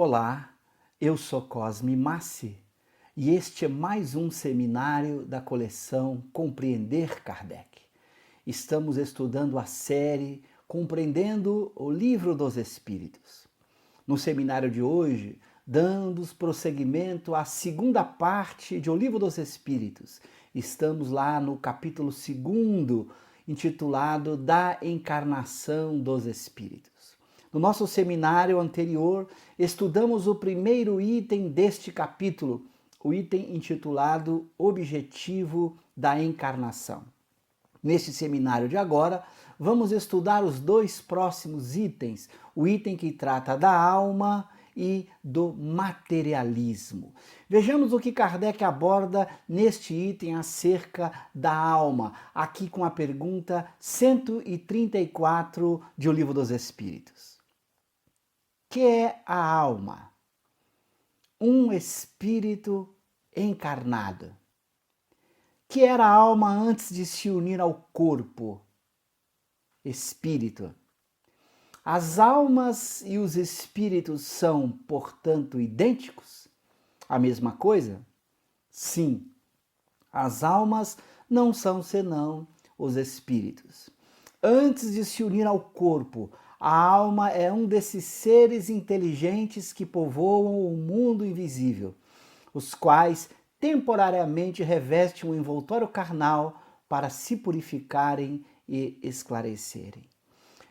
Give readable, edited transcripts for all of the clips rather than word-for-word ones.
Olá, eu sou Cosme Massi e este é mais um seminário da coleção Compreender Kardec. Estamos estudando a série Compreendendo o Livro dos Espíritos. No seminário de hoje, damos prosseguimento à segunda parte de O Livro dos Espíritos. Estamos lá no capítulo 2, intitulado Da Encarnação dos Espíritos. No nosso seminário anterior, estudamos o primeiro item deste capítulo, o item intitulado Objetivo da Encarnação. Neste seminário de agora, vamos estudar os dois próximos itens, o item que trata da alma e do materialismo. Vejamos o que Kardec aborda neste item acerca da alma, aqui com a pergunta 134 de O Livro dos Espíritos. Que é a alma? Um espírito encarnado. Que era a alma antes de se unir ao corpo? Espírito. As almas e os espíritos são, portanto, idênticos? A mesma coisa? Sim. As almas não são senão os espíritos. Antes de se unir ao corpo, a alma é um desses seres inteligentes que povoam o mundo invisível, os quais temporariamente revestem um envoltório carnal para se purificarem e esclarecerem.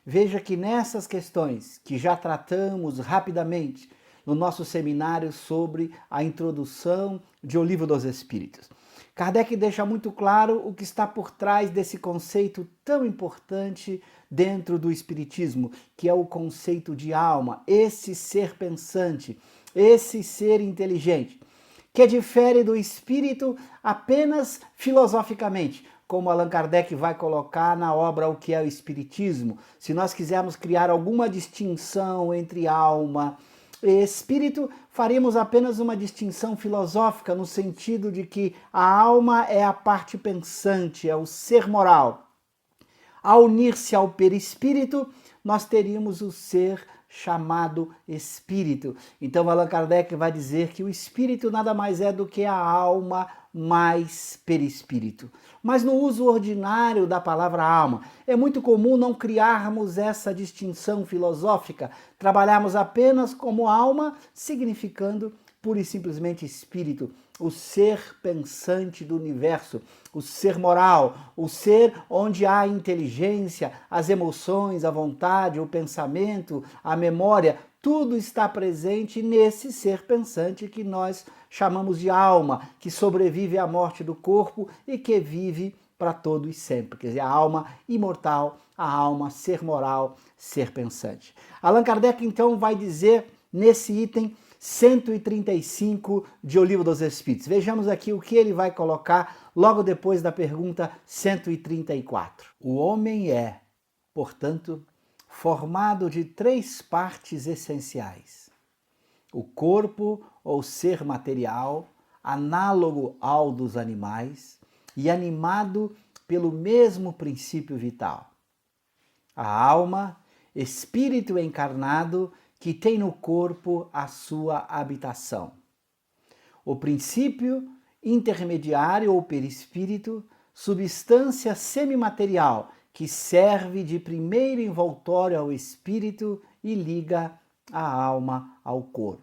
Veja que nessas questões, que já tratamos rapidamente no nosso seminário sobre a introdução de O Livro dos Espíritos, Kardec deixa muito claro o que está por trás desse conceito tão importante dentro do Espiritismo, que é o conceito de alma, esse ser pensante, esse ser inteligente, que difere do espírito apenas filosoficamente, como Allan Kardec vai colocar na obra O que é o Espiritismo. Se nós quisermos criar alguma distinção entre alma e espírito, faremos apenas uma distinção filosófica, no sentido de que a alma é a parte pensante, é o ser moral. Ao unir-se ao perispírito, nós teríamos o ser chamado espírito. Então Allan Kardec vai dizer que o espírito nada mais é do que a alma mais perispírito. Mas no uso ordinário da palavra alma, é muito comum não criarmos essa distinção filosófica, trabalharmos apenas como alma, significando pura e simplesmente espírito, o ser pensante do universo, o ser moral, o ser onde há a inteligência, as emoções, a vontade, o pensamento, a memória, tudo está presente nesse ser pensante que nós chamamos de alma, que sobrevive à morte do corpo e que vive para todo e sempre. Quer dizer, a alma imortal, a alma ser moral, ser pensante. Allan Kardec então vai dizer nesse item 135 de O Livro dos Espíritos. Vejamos aqui o que ele vai colocar logo depois da pergunta 134. O homem é, portanto, formado de três partes essenciais: o corpo ou ser material, análogo ao dos animais e animado pelo mesmo princípio vital; a alma, espírito encarnado, que tem no corpo a sua habitação; o princípio intermediário ou perispírito, substância semimaterial, que serve de primeiro envoltório ao espírito e liga a alma ao corpo.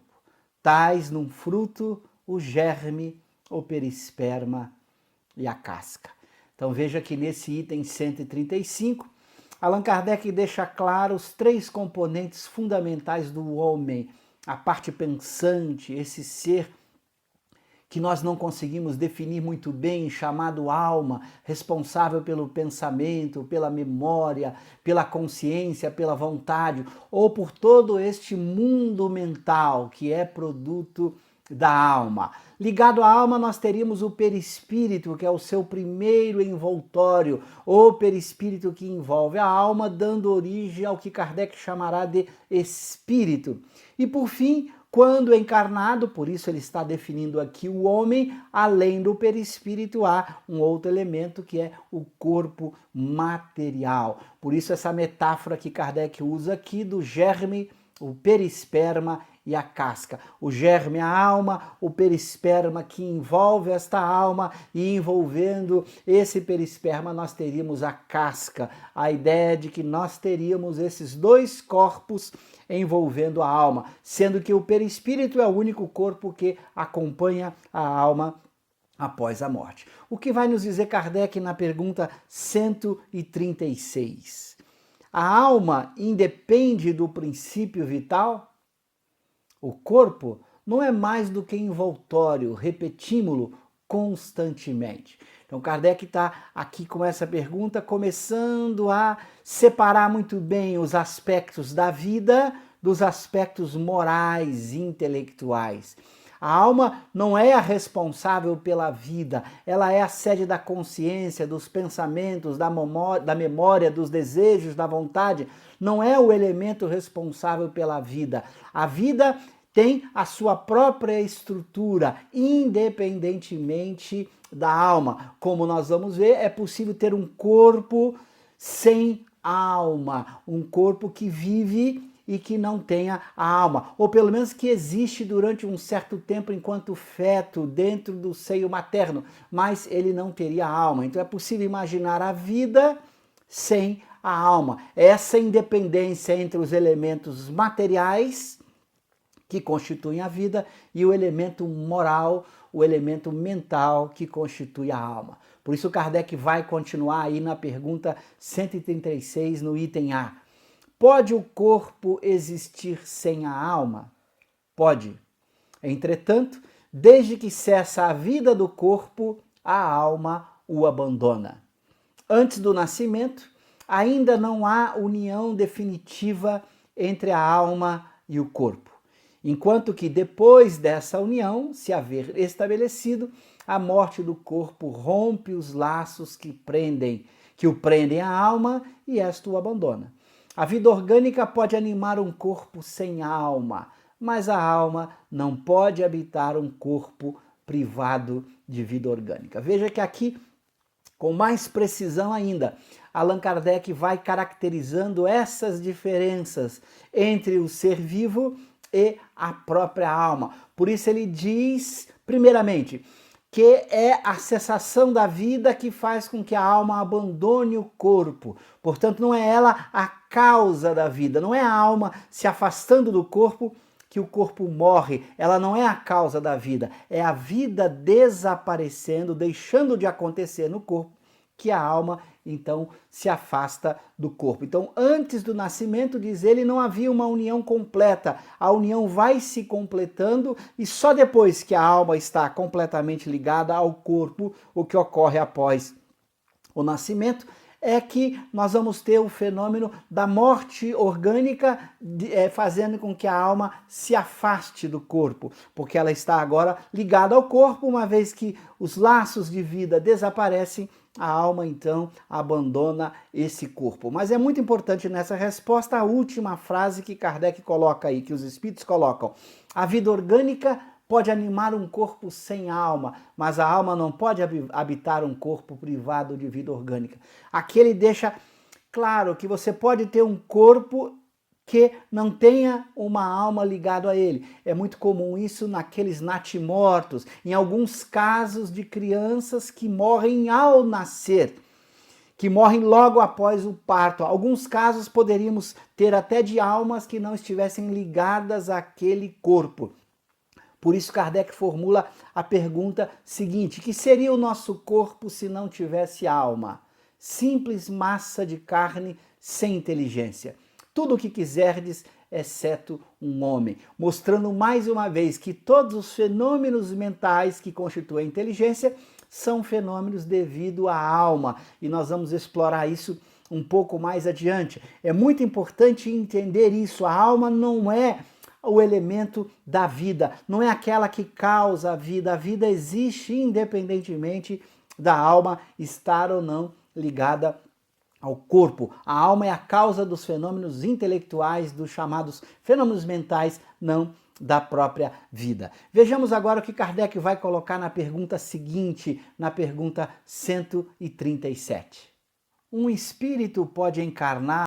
Tais num fruto o germe, o perisperma e a casca. Então veja que nesse item 135, Allan Kardec deixa claro os três componentes fundamentais do homem, a parte pensante, esse ser que nós não conseguimos definir muito bem, chamado alma, responsável pelo pensamento, pela memória, pela consciência, pela vontade, ou por todo este mundo mental que é produto da alma. Ligado à alma, nós teríamos o perispírito, que é o seu primeiro envoltório, o perispírito que envolve a alma, dando origem ao que Kardec chamará de espírito. E por fim, quando encarnado, por isso ele está definindo aqui o homem, além do perispírito há um outro elemento que é o corpo material. Por isso essa metáfora que Kardec usa aqui do germe, o perisperma e a casca. O germe, a alma, o perisperma que envolve esta alma, e envolvendo esse perisperma nós teríamos a casca. A ideia de que nós teríamos esses dois corpos envolvendo a alma, sendo que o perispírito é o único corpo que acompanha a alma após a morte. O que vai nos dizer Kardec na pergunta 136? A alma independe do princípio vital? O corpo não é mais do que envoltório, repetímo-lo constantemente. Então Kardec está aqui com essa pergunta, começando a separar muito bem os aspectos da vida dos aspectos morais e intelectuais. A alma não é a responsável pela vida, ela é a sede da consciência, dos pensamentos, da memória, dos desejos, da vontade. Não é o elemento responsável pela vida. A vida tem a sua própria estrutura, independentemente da alma. Como nós vamos ver, é possível ter um corpo sem alma, um corpo que vive e que não tenha a alma, ou pelo menos que existe durante um certo tempo enquanto feto dentro do seio materno, mas ele não teria alma. Então é possível imaginar a vida sem a alma. Essa independência entre os elementos materiais que constituem a vida e o elemento moral, o elemento mental que constitui a alma. Por isso Kardec vai continuar aí na pergunta 136, no item A. Pode o corpo existir sem a alma? Pode. Entretanto, desde que cessa a vida do corpo, a alma o abandona. Antes do nascimento, ainda não há união definitiva entre a alma e o corpo. Enquanto que depois dessa união se haver estabelecido, a morte do corpo rompe os laços que o prendem à alma e esta o abandona. A vida orgânica pode animar um corpo sem alma, mas a alma não pode habitar um corpo privado de vida orgânica. Veja que aqui, com mais precisão ainda, Allan Kardec vai caracterizando essas diferenças entre o ser vivo e a própria alma. Por isso ele diz, primeiramente, que é a cessação da vida que faz com que a alma abandone o corpo. Portanto, não é ela a causa da vida, não é a alma se afastando do corpo que o corpo morre. Ela não é a causa da vida, é a vida desaparecendo, deixando de acontecer no corpo, que a alma então se afasta do corpo. Então, antes do nascimento, diz ele, não havia uma união completa. A união vai se completando e só depois que a alma está completamente ligada ao corpo, o que ocorre após o nascimento, é que nós vamos ter o fenômeno da morte orgânica, fazendo com que a alma se afaste do corpo, porque ela está agora ligada ao corpo, uma vez que os laços de vida desaparecem, a alma então abandona esse corpo. Mas é muito importante nessa resposta a última frase que Kardec coloca aí, que os espíritos colocam. A vida orgânica pode animar um corpo sem alma, mas a alma não pode habitar um corpo privado de vida orgânica. Aqui ele deixa claro que você pode ter um corpo que não tenha uma alma ligada a ele. É muito comum isso naqueles natimortos, em alguns casos de crianças que morrem ao nascer, que morrem logo após o parto. Alguns casos poderíamos ter até de almas que não estivessem ligadas àquele corpo. Por isso Kardec formula a pergunta seguinte: que seria o nosso corpo se não tivesse alma? Simples massa de carne sem inteligência. Tudo o que quiserdes, exceto um homem. Mostrando mais uma vez que todos os fenômenos mentais que constituem a inteligência são fenômenos devido à alma. E nós vamos explorar isso um pouco mais adiante. É muito importante entender isso. A alma não é o elemento da vida, não é aquela que causa a vida existe independentemente da alma estar ou não ligada ao corpo. A alma é a causa dos fenômenos intelectuais, dos chamados fenômenos mentais, não da própria vida. Vejamos agora o que Kardec vai colocar na pergunta seguinte, na pergunta 137. Um espírito pode encarnar